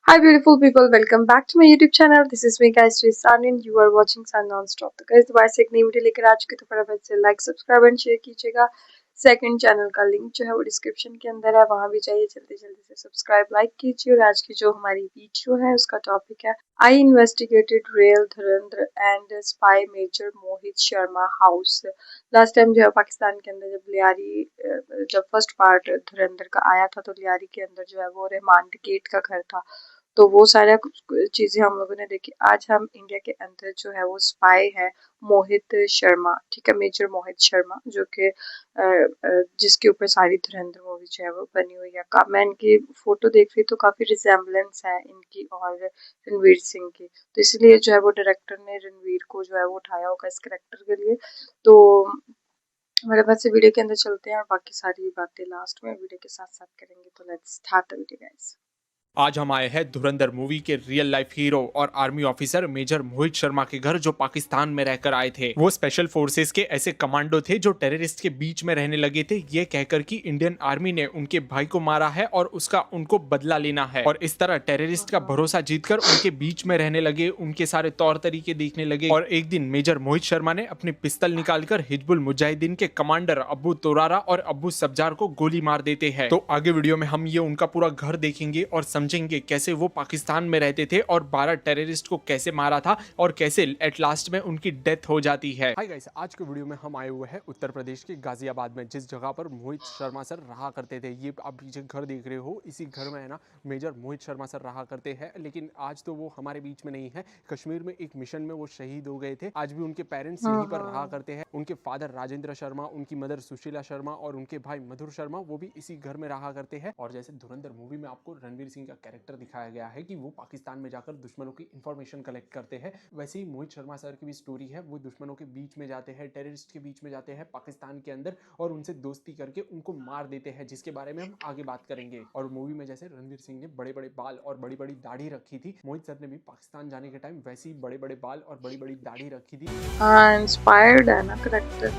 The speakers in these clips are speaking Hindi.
Hi, beautiful people. Welcome back to my YouTube channel. This is me, guys, Sri Sun, and you are watching Sun Non-Stop. तो guys, दोबारा से एक नई वीडियो लेकर आ चुकी, तो फटाफट से लाइक, सब्सक्राइब एंड शेयर कीजिएगा। सेकंड चैनल का लिंक जो है वो डिस्क्रिप्शन के अंदर है, वहां भी जाइए, जल्दी जल्दी से सब्सक्राइब लाइक कीजिए। और आज की जो हमारी वीडियो है उसका टॉपिक है I investigated real Dhurandhar and spy major Mohit Sharma house. Last time जो है पाकिस्तान के अंदर जब लियारी जब फर्स्ट पार्ट धुरंधर का आया था, तो लियारी के अंदर जो है वो रहमान गेट का घर था। तो वो सारा चीजें हम लोगों ने देखी। आज हम इंडिया के अंदर जो है वो स्पाई है मोहित शर्मा, ठीक है, मेजर मोहित शर्मा, जो कि जिसके ऊपर सारी धुरंधर मूवी जो है वो बनी हुई है। मैं इनकी फोटो देख रही तो काफी रिजेम्बलेंस है इनकी और रणवीर सिंह की, तो इसलिए जो है वो डायरेक्टर ने रणवीर को जो है वो उठाया होगा इस करेक्टर के लिए। तो हमारे पास से वीडियो के अंदर चलते हैं और बाकी सारी बातें लास्ट में वीडियो के साथ साथ करेंगे। तो let's start the video guys. आज हम आए हैं धुरंधर मूवी के रियल लाइफ हीरो और army officer major Mohit Sharma के घर, जो पाकिस्तान में रहकर आए थे। वो स्पेशल फोर्सेस के ऐसे कमांडो थे जो टेररिस्ट के बीच में रहने लगे थे, ये कहकर कि इंडियन आर्मी ने उनके भाई को मारा है और उसका उनको बदला लेना है। और इस तरह टेररिस्ट का भरोसा जीतकर उनके बीच में रहने लगे, उनके सारे तौर तरीके देखने लगे। और एक दिन मेजर मोहित शर्मा ने अपनी पिस्तल निकालकर हिजबुल मुजाहिदीन के कमांडर अब्बू तोरारा और अब्बू सब्जार को गोली मार देते हैं। तो आगे वीडियो में हम ये उनका पूरा घर देखेंगे और समझेंगे कैसे वो पाकिस्तान में रहते थे और 12 टेररिस्ट को कैसे मारा था और कैसे एट लास्ट में उनकी डेथ हो जाती है। हाय गाइस, आज के वीडियो में हम आए हुए हैं उत्तर प्रदेश के गाजियाबाद में, जिस जगह पर मोहित शर्मा सर रहा करते थे। ये आप पीछे घर देख रहे हो, इसी घर में है ना मेजर मोहित शर्मा सर रहा करते हैं। लेकिन आज तो वो हमारे बीच में नहीं है, कश्मीर में एक मिशन में वो शहीद हो गए थे। आज भी उनके पेरेंट्स यहीं पर रहा करते हैं। उनके फादर राजेंद्र शर्मा, उनकी मदर सुशीला शर्मा और उनके भाई मधुर शर्मा, वो भी इसी घर में रहा करते हैं। और जैसे धुरंधर मूवी में आपको रणवीर सिंह का कैरेक्टर दिखाया गया है कि वो पाकिस्तान में जाकर दुश्मनों की इंफॉर्मेशन कलेक्ट करते हैं, वैसे ही मोहित शर्मा सर की भी स्टोरी है। वो दुश्मनों के बीच में जाते हैं, टेररिस्ट के बीच में जाते हैं पाकिस्तान के अंदर और उनसे दोस्ती करके उनको मार देते हैं, जिसके बारे में हम आगे बात करेंगे। और मूवी में जैसे रणवीर सिंह ने बड़े बड़े बाल और बड़ी बड़ी दाढ़ी रखी थी, मोहित सर ने भी पाकिस्तान जाने के टाइम वैसे ही बड़े बड़े बाल और बड़ी बड़ी दाढ़ी रखी थी। हाँ, इंस्पायर्ड है ना करेक्टर।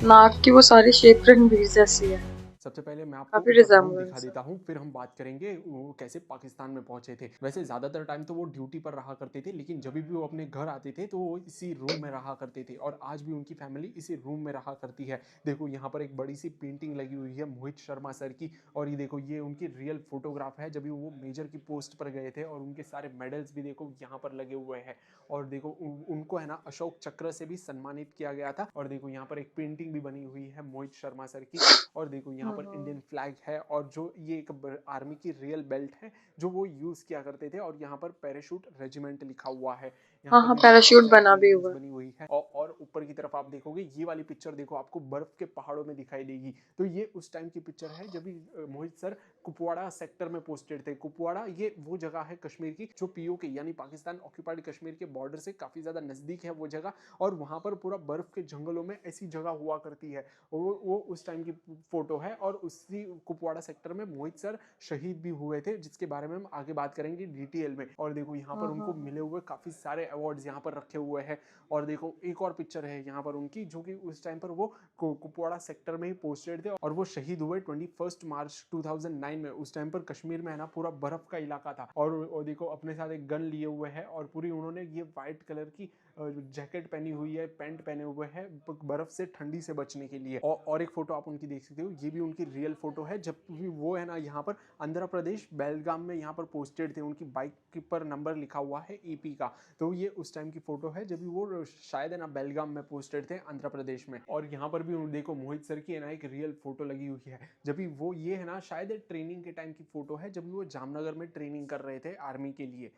नाक की वो सारी शेप रणवीर जैसी है। सबसे पहले मैं आपको काफी रूम दिखा रिजेम्बलेंस है। देता हूँ, फिर हम बात करेंगे वो कैसे पाकिस्तान में पहुंचे थे। वैसे ज्यादातर टाइम तो वो ड्यूटी पर रहा करते थे, लेकिन जब भी वो अपने घर आते थे तो वो इसी रूम में रहा करते थे। और आज भी उनकी फैमिली इसी रूम में रहा करती है। देखो यहाँ पर एक बड़ी सी पेंटिंग लगी हुई है मोहित शर्मा सर की, और ये देखो ये उनकी रियल फोटोग्राफ है जब भी वो मेजर की पोस्ट पर गए थे। और उनके सारे मेडल्स भी देखो यहाँ पर लगे हुए हैं। और देखो उनको है ना अशोक चक्र से भी सम्मानित किया गया था। और देखो यहाँ पर एक पेंटिंग भी बनी हुई है मोहित शर्मा सर की। और देखो यहाँ पर इंडियन फ्लैग है, और जो ये एक आर्मी की रियल बेल्ट है जो वो यूज किया करते थे। और यहाँ पर पैराशूट रेजिमेंट लिखा हुआ है। यहाँ हाँ पर हाँ, भी पैराशूट सारी बना भी पेंटिंग्स हुआ है। बनी हुई है। और ऊपर की तरफ आप देखोगे ये वाली पिक्चर, देखो आपको बर्फ के पहाड़ों में दिखाई देगी। तो ये उस टाइम की पिक्चर है जब भी मोहित सर कुपवाड़ा सेक्टर में पोस्टेड थे। कुपवाड़ा ये वो जगह है कश्मीर की जो पीओके यानी पाकिस्तान ऑक्यूपाइड कश्मीर के बॉर्डर से काफी ज्यादा नजदीक है वो जगह। और वहां पर पूरा बर्फ के जंगलों में ऐसी जगह हुआ करती है। वो उस टाइम की फोटो है। और उसी कुपवाड़ा सेक्टर में मोहित सर शहीद भी हुए थे, जिसके बारे में हम आगे बात करेंगे डिटेल में। और देखो यहाँ पर उनको मिले हुए काफी सारे अवार्ड्स यहाँ पर रखे हुए हैं। और देखो एक और पिक्चर है यहाँ पर उनकी, जो कि उस टाइम पर वो कुपवाड़ा सेक्टर में ही पोस्टेड थे और वो शहीद हुए 21 मार्च 2009 में। उस टाइम पर कश्मीर में है ना पूरा बर्फ का इलाका था। और देखो अपने साथ एक गन लिए हुए है, और पूरी उन्होंने ये व्हाइट कलर की जैकेट पहनी हुई है, पैंट पहने हुए हैं बर्फ से ठंडी से बचने के लिए। और एक फोटो आप उनकी देख सकते हो, ये भी उनकी रियल फोटो है जब भी वो है ना यहाँ पर आंध्र प्रदेश बेलगाम में यहाँ पर पोस्टेड थे। उनकी बाइक पर नंबर लिखा हुआ है एपी का। तो ये उस टाइम की फोटो है जब भी वो शायद है ना बेलगाम में पोस्टेड थे आंध्र प्रदेश में। और यहाँ पर भी देखो मोहित सर की है ना एक रियल फोटो लगी हुई है जब भी वो ये है ना शायद ट्रेनिंग के टाइम की फोटो है, जब भी वो जामनगर में ट्रेनिंग कर रहे थे आर्मी के लिए।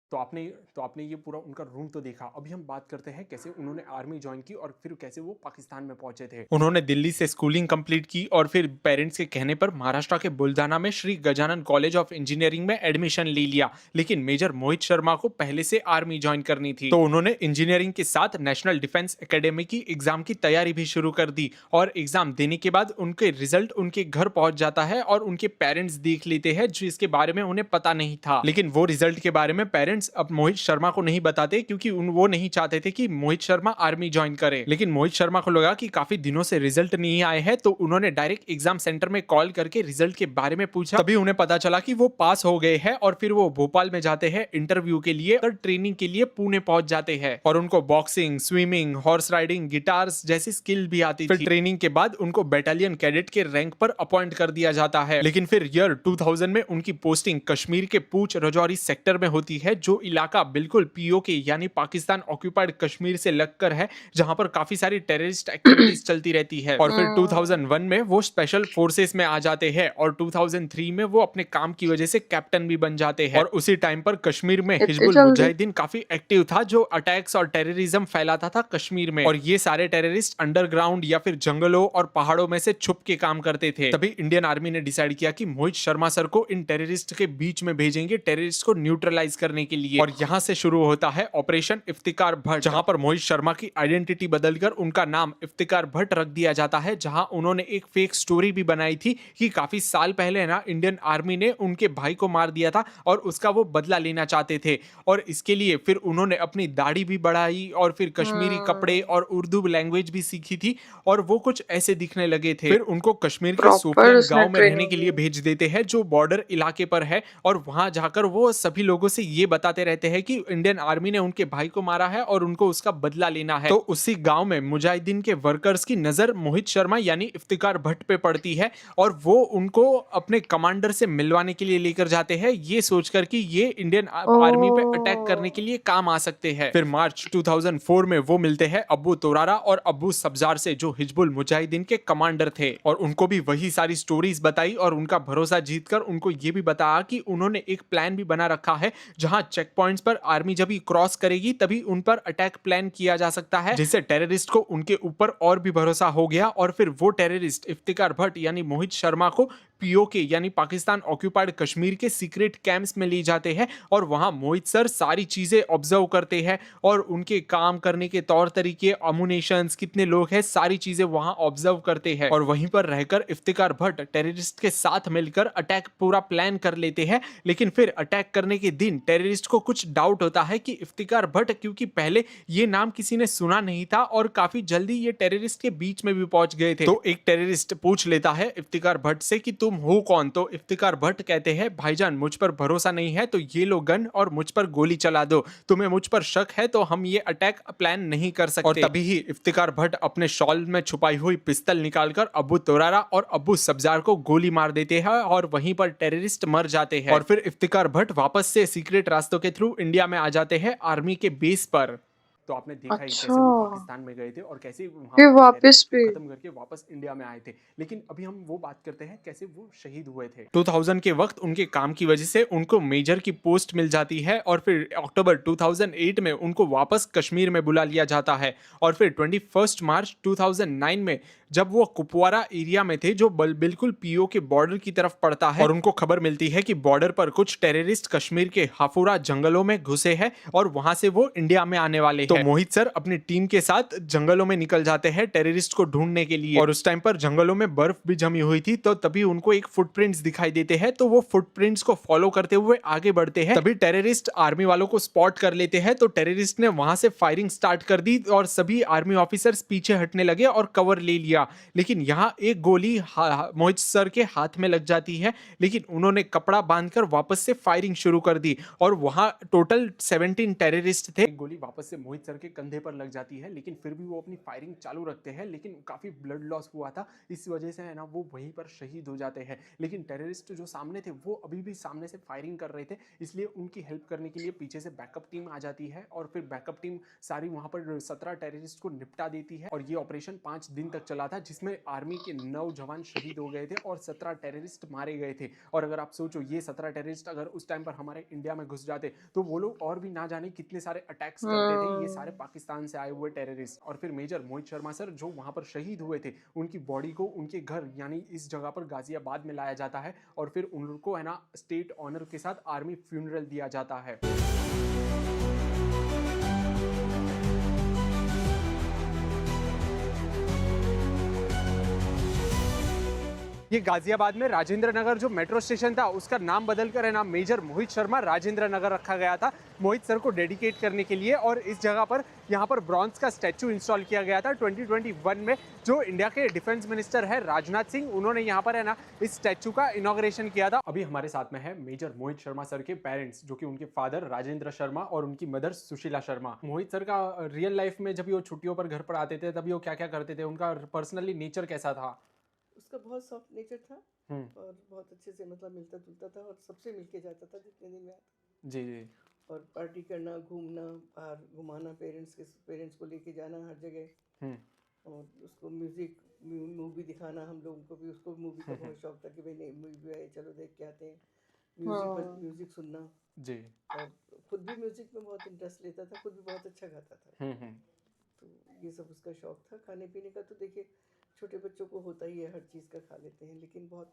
तो आपने ये पूरा उनका रूम तो देखा। अभी हम बात करते हैं कैसे उन्होंने आर्मी ज्वाइन की और फिर कैसे वो पाकिस्तान में पहुंचे थे। उन्होंने दिल्ली से स्कूलिंग कंप्लीट की और फिर पेरेंट्स के कहने पर महाराष्ट्र के बुलधाना में Shri Gajanan college of engineering में एडमिशन ले लिया। लेकिन मेजर मोहित शर्मा को पहले से आर्मी ज्वाइन करनी थी, तो उन्होंने इंजीनियरिंग के साथ नेशनल डिफेंस एकेडमी की एग्जाम की तैयारी भी शुरू कर दी। और एग्जाम देने के बाद उनके रिजल्ट उनके घर पहुंच जाता है और उनके पेरेंट्स देख लेते हैं, जिसके बारे में उन्हें पता नहीं था। लेकिन वो रिजल्ट के बारे में पेरेंट्स पेरेंट्स अब मोहित शर्मा को नहीं बताते क्योंकि वो नहीं चाहते थे कि मोहित शर्मा आर्मी ज्वाइन करे। लेकिन मोहित शर्मा को लगा कि काफी दिनों से रिजल्ट नहीं आए हैं, तो उन्होंने डायरेक्ट एग्जाम सेंटर में कॉल करके रिजल्ट के बारे में पूछा। तभी उन्हें पता चला कि वो पास हो गए हैं और फिर वो भोपाल में जाते हैं इंटरव्यू के लिए और ट्रेनिंग के लिए पुणे पहुंच जाते हैं। और उनको boxing, swimming, horse riding, guitars जैसी स्किल भी आती थी। फिर ट्रेनिंग के बाद उनको बटालियन कैडेट के रैंक पर अपॉइंट कर दिया जाता है। लेकिन फिर ईयर 2000 में उनकी पोस्टिंग कश्मीर के पूंछ राजौरी सेक्टर में होती है, जो इलाका बिल्कुल पीओके यानी पाकिस्तान ऑक्यूपाइड कश्मीर से लगकर है, जहां पर काफी सारी टेररिस्ट एक्टिविटीज चलती रहती है। और फिर 2001 में वो स्पेशल फोर्सेस में आ जाते हैं और 2003 में वो अपने काम की वजह से कैप्टन भी बन जाते हैं। और उसी टाइम पर कश्मीर में इतनी हिजबुल जल्दी? मुजाहिदीन काफी एक्टिव था, जो अटैक्स और टेररिज्म फैलाता था कश्मीर में। और ये सारे टेररिस्ट अंडरग्राउंड या फिर जंगलों और पहाड़ों में से छुप के काम करते थे। तभी इंडियन आर्मी ने डिसाइड किया कि मोहित शर्मा सर को इन टेररिस्ट के बीच में भेजेंगे, टेररिस्ट को न्यूट्रलाइज करने के लिए। और यहाँ से शुरू होता है ऑपरेशन इफ्तिकार भट्ट, जहां पर मोहित शर्मा की आइडेंटिटी बदलकर उनका नाम इफ्तिकार भट्ट रख दिया जाता है। जहां उन्होंने एक फेक स्टोरी भी बनाई थी कि काफी साल पहले ना इंडियन आर्मी ने उनके भाई को मार दिया था और उसका वो बदला लेना चाहते थे। और इसके लिए फिर उन्होंने अपनी दाढ़ी भी बढ़ाई और फिर कश्मीरी कपड़े और उर्दू लैंग्वेज भी सीखी थी और वो कुछ ऐसे दिखने लगे थे। फिर उनको कश्मीर के प्रॉपर सोपियान उसने गांव में रहने ट्रेनिंग के लिए ली। भेज देते हैं, जो बॉर्डर इलाके पर है। और वहां जाकर वो सभी लोगों से ये बताते रहते हैं कि इंडियन आर्मी ने उनके भाई को मारा है और उनको उसका बदला लेना है। तो उसी गांव में मुजाहिदीन के वर्कर्स की नजर मोहित शर्मा यानी इफ्तिकार भट्ट पे पड़ती है और वो उनको अपने कमांडर से मिलवाने के लिए लेकर जाते हैं, ये सोचकर कि ये इंडियन आर्मी पे अटैक करने के लिए काम आ सकते हैं। फिर मार्च 2004 में वो मिलते हैं अब्बू तोरारा और अब्बू सब्जार से, जो हिजबुल मुजाहिदीन के कमांडर थे। और उनको भी वही सारी स्टोरीज बताई और उनका भरोसा जीतकर उनको ये भी बताया कि उन्होंने एक प्लान भी बना रखा है, जहां चेक पॉइंट्स पर आर्मी जब ही क्रॉस करेगी तभी उन पर अटैक प्लान किया जा सकता है, जिससे टेररिस्ट को उनके ऊपर और भी भरोसा हो गया। और फिर वो टेररिस्ट इफ्तिकार भट्ट यानी मोहित शर्मा को पीओके यानी पाकिस्तान ऑक्यूपाइड कश्मीर के सीक्रेट कैंप्स में ले जाते हैं और वहां मोहित सर सारी चीजें ऑब्जर्व करते हैं और उनके काम करने के तौर तरीके, अम्युनिशंस, कितने लोग हैं, सारी चीजें वहां ऑब्जर्व करते हैं। और वहीं पर रहकर इफ्तिकार भट्ट टेररिस्ट के साथ मिलकर अटैक पूरा प्लान कर लेते हैं। लेकिन फिर अटैक करने के दिन टेररिस्ट को कुछ डाउट होता है कि इफ्तिकार भट्ट, क्योंकि पहले ये नाम किसी ने सुना नहीं था और काफी जल्दी ये टेररिस्ट के बीच में भी पहुंच गए थे। तो एक टेररिस्ट पूछ लेता है इफ्तिकार भट्ट से कि तुम हो कौन? तो इफ्तिकार भट्ट कहते हैं, भाईजान मुझ पर भरोसा नहीं है तो ये लो गन और मुझ पर गोली चला दो। तुम्हें मुझ पर शक है तो हम ये अटैक प्लान नहीं कर सकते। और तभी ही इफ्तिकार भट्ट अपने शॉल में छुपाई हुई पिस्तल निकालकर अब्बू तोरारा और अब्बू सब्जार को गोली मार देते हैं और वहीं पर टेररिस्ट मर जाते हैं। और फिर इफ्तिकार भट्ट वापस से सीक्रेट रास्तों के थ्रू इंडिया में आ जाते हैं आर्मी के बेस पर। तो आपने देखा ही कैसे वो अच्छा, पाकिस्तान में गए थे और कैसे वहां फिर पर वापस टेररिस्ट को भी? खत्म करके वापस इंडिया में आए थे। लेकिन अभी हम वो बात करते हैं कैसे वो शहीद हुए थे। 2000 के वक्त उनके काम की वजह से उनको मेजर की पोस्ट मिल जाती है और फिर अक्टूबर 2008 में उनको वापस कश्मीर में बुला लिया जाता है। और फिर 21 मार्च 2009 में जब वो कुपवारा एरिया में थे, जो बिल्कुल पीओ के बॉर्डर की तरफ पड़ता है, और उनको खबर मिलती है कि बॉर्डर पर कुछ टेररिस्ट कश्मीर के हाफुरा जंगलों में घुसे हैं और वहां से वो इंडिया में आने वाले हैं। तो मोहित सर अपनी टीम के साथ जंगलों में निकल जाते हैं टेररिस्ट को ढूंढने के लिए। और उस टाइम पर जंगलों में बर्फ भी जमी हुई थी, तो तभी उनको एक फुटप्रिंट्स दिखाई देते हैं। तो वो फुटप्रिंट्स को फॉलो करते हुए आगे बढ़ते हैं। तभी टेररिस्ट आर्मी वालों को स्पॉट कर लेते हैं, तो टेररिस्ट ने वहां से फायरिंग स्टार्ट कर दी और सभी आर्मी ऑफिसर्स पीछे हटने लगे और कवर ले लिया। लेकिन यहाँ एक गोली मोहित सर के हाथ में लग जाती है, लेकिन उन्होंने कपड़ा बांधकर वापस से फायरिंग शुरू कर दी और वहां टोटल 17 टेररिस्ट थे। एक गोली वापस से मोहित सर के कंधे पर लग जाती है, लेकिन फिर भी वो अपनी फायरिंग चालू रखते हैं। लेकिन काफी ब्लड लॉस हुआ था, इस वजह से है ना वो वहीं पर शहीद हो जाते हैं। लेकिन टेररिस्ट जो सामने थे वो अभी भी सामने से फायरिंग कर रहे थे, इसलिए उनकी हेल्प करने के लिए पीछे से बैकअप टीम आ जाती है और फिर बैकअप टीम सारी वहां पर 17 टेररिस्ट को निपटा देती है। और ये ऑपरेशन 5 दिन तक चला था, जिसमें आर्मी के 9 जवान शहीद हो गए थे और 17 टेररिस्ट मारे गए थे। और अगर आप सोचो ये 17 टेररिस्ट अगर उस टाइम पर हमारे इंडिया में घुस जाते तो वो लोग और भी ना जाने कितने सारे अटैक्स करते थे, ये सारे पाकिस्तान से आए हुए टेररिस्ट। और फिर मेजर मोहित शर्मा सर जो वहां पर शहीद हुए थे, उनकी बॉडी को उनके घर यानी इस जगह पर गाजियाबाद में लाया जाता है और फिर उनको है ना स्टेट ऑनर के साथ आर्मी फ्यूनरल दिया जाता है। ये गाजियाबाद में राजेंद्र नगर जो मेट्रो स्टेशन था उसका नाम बदलकर है ना मेजर मोहित शर्मा राजेंद्र नगर रखा गया था मोहित सर को डेडिकेट करने के लिए। और इस जगह पर यहाँ पर ब्रॉन्ज का स्टैचू इंस्टॉल किया गया था 2021 में। जो इंडिया के डिफेंस मिनिस्टर है राजनाथ सिंह, उन्होंने यहाँ पर है ना इस स्टैचू का इनॉग्रेशन किया था। अभी हमारे साथ में है मेजर मोहित शर्मा सर के पेरेंट्स, जो कि उनके फादर राजेंद्र शर्मा और उनकी मदर सुशीला शर्मा। मोहित सर का रियल लाइफ में जब वो छुट्टियों पर घर पर आते थे तभी वो क्या क्या करते थे, उनका पर्सनली नेचर कैसा था? उसका बहुत सॉफ्ट नेचर था और बहुत अच्छे से मतलब मिलता जुलता था और सबसे मिलके जाता था जितने दिन में आता। जी जी। और पार्टी करना, घूमना, बाहर घुमाना, पेरेंट्स को लेके जाना हर जगह। और उसको म्यूजिक मूवी दिखाना, हम लोगों को भी उसको मूवी का बहुत शौक था कि भाई नई मूवी आई, चलो देख के आते हैं। म्यूजिक सुनना जी। और खुद भी म्यूजिक में बहुत इंटरेस्ट लेता था, खुद भी बहुत अच्छा गाता था। तो ये सब उसका शौक था। खाने पीने का तो देखिए छोटे बच्चों को होता ही है, हर चीज़ का खा लेते हैं, लेकिन बहुत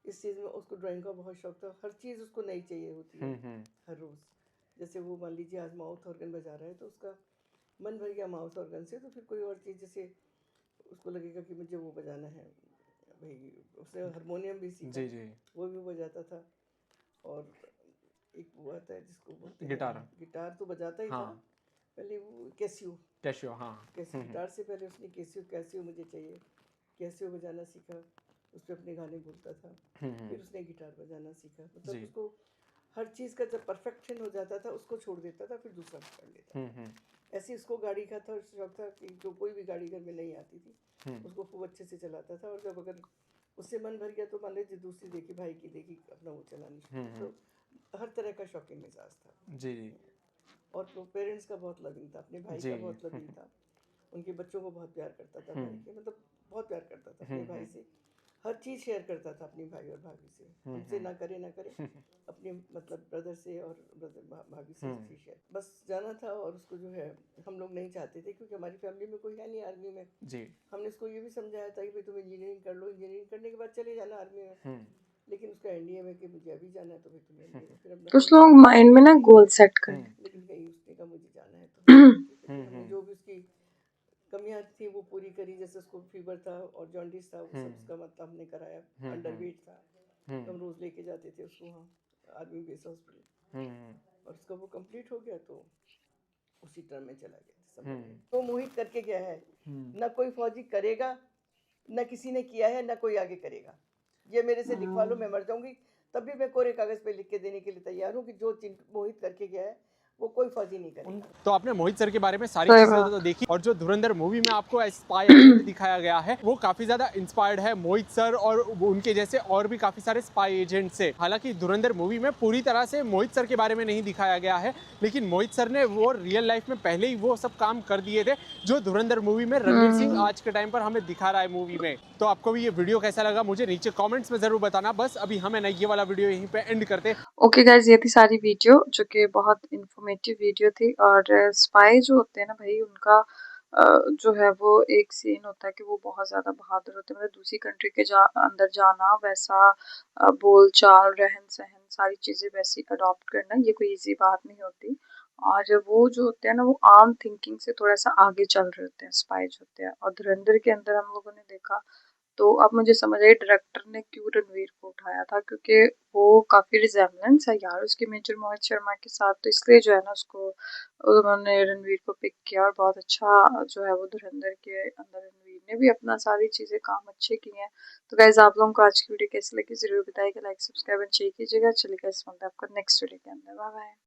इस चीज़ में उसको ड्राइंग का बहुत शौक था। हर चीज़ उसको नई चाहिए होती है हर रोज़। जैसे वो मान लीजिए आज माउथ ऑर्गन बजा रहा है तो उसका मन भर गया माउथ ऑर्गन से, तो फिर कोई और चीज़ जैसे उसको लगेगा कि मुझे वो बजाना है भाई, उसने हारमोनियम भी सीखा। जी जी। वो भी बजाता था। और एक वो आता है जिसको बोलते हैं गिटार। गिटार तो बजाता ही था पहले। वो कैसियो हाँ। कैसियो गिटार से पहले उसने कैसियो मुझे चाहिए, कैसियो बजाना सीखा। उस पर अपने गाने बोलता था। फिर उसने गिटार बजाना सीखा। मतलब उसको हर चीज़ का जब परफेक्शन हो जाता था उसको छोड़ देता था, फिर दूसरा कर लेता था। ऐसे उसको गाड़ी का था शौक था कि जो कोई भी गाड़ी घर में नहीं आती थी उसको खूब अच्छे से चलाता था। और जब अगर उससे मन भर गया तो मान लीजिए दूसरी देखी, भाई की देखी, अपना वो चलानी शुरू। तो हर तरह का शौकीन मिजाज था जी। और तो पेरेंट्स का बहुत लविंग था, अपने भाई का बहुत लविंग था। उनके बच्चों को बहुत प्यार करता था, भाई के मतलब बहुत प्यार करता था अपने भाई से। हर चीज़ शेयर करता था अपनी भाई और भाभी से। हमसे ना करे अपने मतलब ब्रदर से और भाभी से ही शेयर। बस जाना था। और उसको जो है हम लोग नहीं चाहते थे क्योंकि हमारी फैमिली में कोई है नहीं आर्मी में जी। हमने उसको ये भी समझाया था कि भाई तुम इंजीनियरिंग कर लो, इंजीनियरिंग करने के बाद चले जाना आर्मी में। लेकिन उसका एनडीए में कि मुझे अभी जाना है तो भाई तुम एनडीए में। फिर हम कुछ लोग माइंड में ना गोल सेट कर लेकिन कहीं उसने कहा मुझे जाना है तो हमने जो भी उसकी कमियां थी वो पूरी करी। जैसे उसको फीवर था और जॉन्डिस था, वो सब उसका मतलब हमने कराया। अंडरवेट था तो हम रोज लेके जाते थे उसको वहाँ आर्मी बेस हॉस्पिटल। और उसका वो कंप्लीट हो गया तो उसी टर्म में चला गया दिसंबर में। तो मोहित करके गया है, ना कोई फौजी करेगा, ना किसी ने किया है, ना कोई आगे करेगा। ये मेरे से लिखवा लो, मैं मर जाऊंगी तब भी मैं कोरे कागज पे लिख के देने के लिए तैयार हूँ कि जो मोहित करके गया है वो कोई फौजी नहीं करेगा। तो आपने मोहित सर के बारे में सारी सही चीजें बात। तो देखी, और जो धुरंधर मूवी में आपको स्पाई एजेंट दिखाया गया है वो काफी ज्यादा इंस्पायर्ड है मोहित सर और उनके जैसे और भी काफी सारे स्पाई एजेंट से। हालांकि धुरंधर मूवी में पूरी तरह से मोहित सर के बारे में नहीं दिखाया गया है, लेकिन मोहित सर ने वो रियल लाइफ में पहले ही वो सब काम कर दिए थे जो धुरंधर मूवी में रणवीर सिंह आज के टाइम पर हमें दिखा रहा है मूवी में। तो आपको भी ये वीडियो कैसा लगा मुझे नीचे कमेंट्स में जरूर बताना। बस अभी हमें ना ये वाला वीडियो यहीं पे एंड करते। ओके गाइज, ये थी सारी वीडियो जो कि बहुत इंफॉर्मेटिव वीडियो थी। और स्पाई जो होते हैं ना भाई, उनका जो है वो एक सीन होता है कि वो बहुत ज़्यादा बहादुर होते हैं। मतलब दूसरी कंट्री के अंदर जाना, वैसा बोल चाल, रहन सहन, सारी चीज़ें वैसी अडॉप्ट करना, ये कोई इजी बात नहीं होती। और वो जो होते हैं ना वो आम थिंकिंग से थोड़ा सा आगे चल रहे होते हैं स्पाई जो होते हैं। और धुरंधर के अंदर हम लोगों ने देखा तो अब मुझे समझ आई डायरेक्टर ने क्यों रणवीर को उठाया था, क्योंकि वो काफी रिजेम्बलेंस है यार उसके मेजर मोहित शर्मा के साथ। तो इसलिए जो है ना उसको उन्होंने रणवीर को पिक किया। और बहुत अच्छा जो है वो धुरंधर के अंदर रणवीर ने भी अपना सारी चीजें काम अच्छे किए हैं। तो गाइज आप लोगों को आज की वीडियो कैसी लगी जरूर बताइएगा, लाइक सब्सक्राइब एंड शेयर कीजिएगा। चलिए गाइस, मिलते हैं आपको नेक्स्ट वीडियो के अंदर। Bye bye.